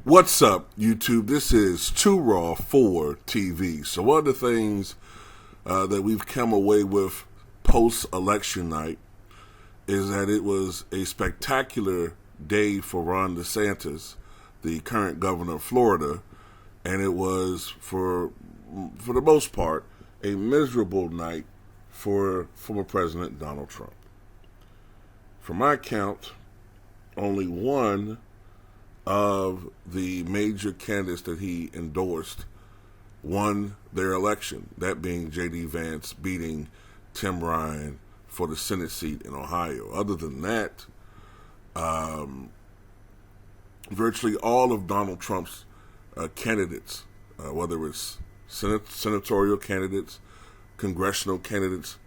What's up, YouTube? This is Too Raw for TV. So one of the things that we've come away with post-election night is that it was a spectacular day for Ron Desantis, the current governor of Florida, and it was, for the most part, a miserable night for former President Donald Trump. From my count, only one of the major candidates that he endorsed won their election, that being J.D. Vance beating Tim Ryan for the Senate seat in Ohio. Other than that, virtually all of Donald Trump's candidates, whether it's senatorial candidates, congressional candidates,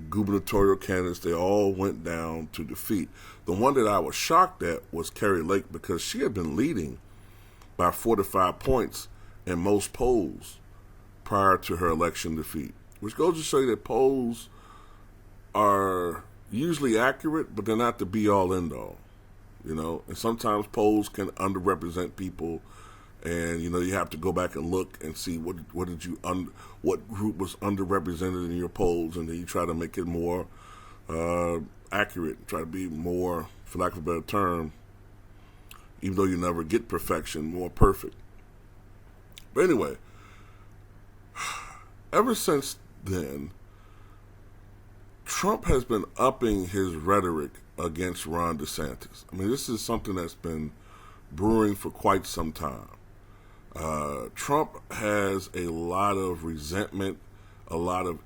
gubernatorial candidates, they all went down to defeat. The one that I was shocked at was Kari Lake, because she had been leading by 4 to 5 points in most polls prior to her election defeat, which goes to show you that polls are usually accurate, but they're not the be-all, end-all, and sometimes polls can underrepresent people, and you have to go back and look and see what group was underrepresented in your polls, and then you try to make it more accurate, try to be more, for lack of a better term, even though you never get perfection, more perfect. But anyway, ever since then, Trump has been upping his rhetoric against Ron DeSantis. I mean, this is something that's been brewing for quite some time. Trump has a lot of resentment, a lot of,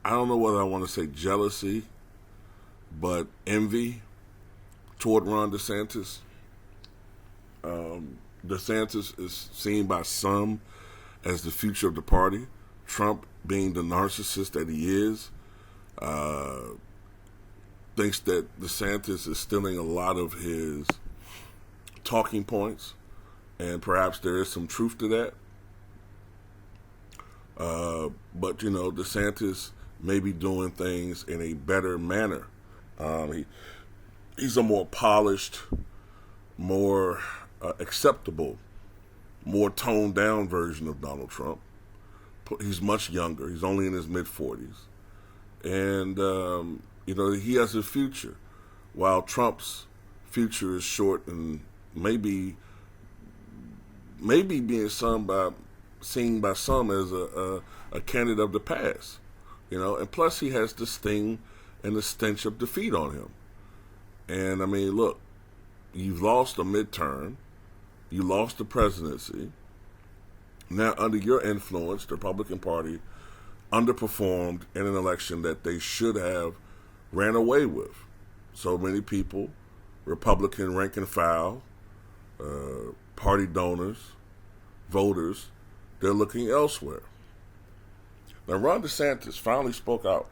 I don't know whether I want to say jealousy, but envy toward Ron DeSantis. DeSantis is seen by some as the future of the party. Trump, being the narcissist that he is, thinks that DeSantis is stealing a lot of his talking points, and perhaps there is some truth to that. But DeSantis may be doing things in a better manner. He's a more polished, more acceptable, more toned down version of Donald Trump. He's much younger. He's only in his mid-40s. And, he has a future, while Trump's future is short and maybe being seen by some as a candidate of the past, and plus he has the sting and the stench of defeat on him. And I mean, look, you've lost a midterm, you lost the presidency. Now, under your influence, the Republican Party underperformed in an election that they should have ran away with. So many people, Republican rank and file, party donors, voters, they're looking elsewhere. Now, Ron DeSantis finally spoke out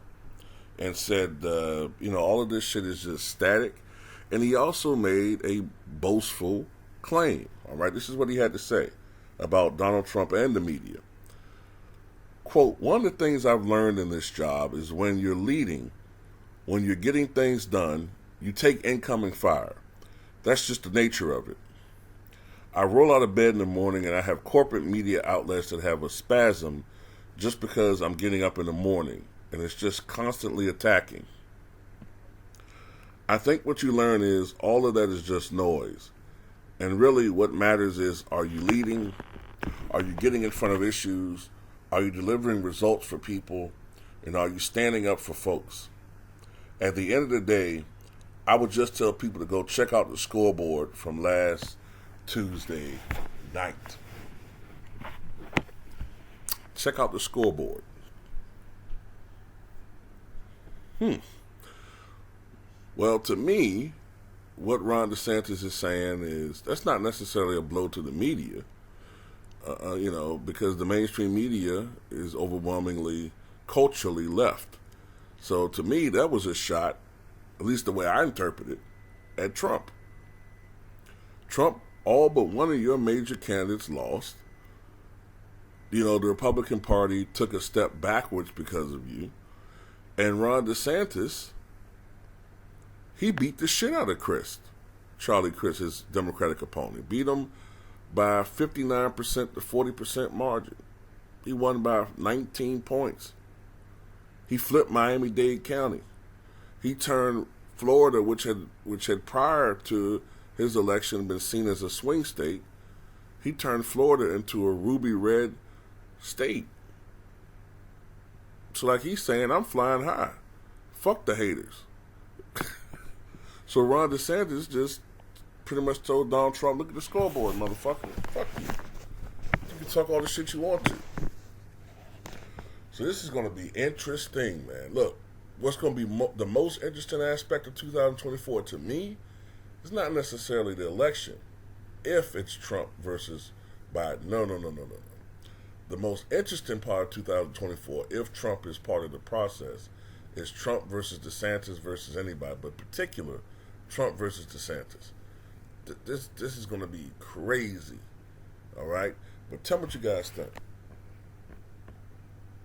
and said, all of this shit is just static. And he also made a boastful claim. All right, this is what he had to say about Donald Trump and the media. Quote, "One of the things I've learned in this job is when you're leading, when you're getting things done, you take incoming fire. That's just the nature of it. I roll out of bed in the morning and I have corporate media outlets that have a spasm just because I'm getting up in the morning, and it's just constantly attacking. I think what you learn is all of that is just noise. And really what matters is, are you leading? Are you getting in front of issues? Are you delivering results for people? And are you standing up for folks? At the end of the day, I would just tell people to go check out the scoreboard from last Tuesday night. Check out the scoreboard. Well, to me, what Ron DeSantis is saying is that's not necessarily a blow to the media, because the mainstream media is overwhelmingly culturally left. So to me, that was a shot, at least the way I interpret it, at Trump. Trump, all but one of your major candidates lost. The Republican Party took a step backwards because of you. And Ron DeSantis, he beat the shit out of Chris Charlie Crist, his Democratic opponent. Beat him by 59% to 40% margin. He won by 19 points. He flipped Miami-Dade County. He turned Florida, which had prior to his election been seen as a swing state, he turned Florida into a ruby red state. So like he's saying, I'm flying high. Fuck the haters. So Ron DeSantis just pretty much told Donald Trump, look at the scoreboard, motherfucker. Fuck you. You can talk all the shit you want to. So this is going to be interesting, man. Look, what's going to be the most interesting aspect of 2024 to me is not necessarily the election, if it's Trump versus Biden. No. The most interesting part of 2024, if Trump is part of the process, is Trump versus DeSantis versus anybody, but particular Trump versus DeSantis. This is going to be crazy, all right? But tell me what you guys think.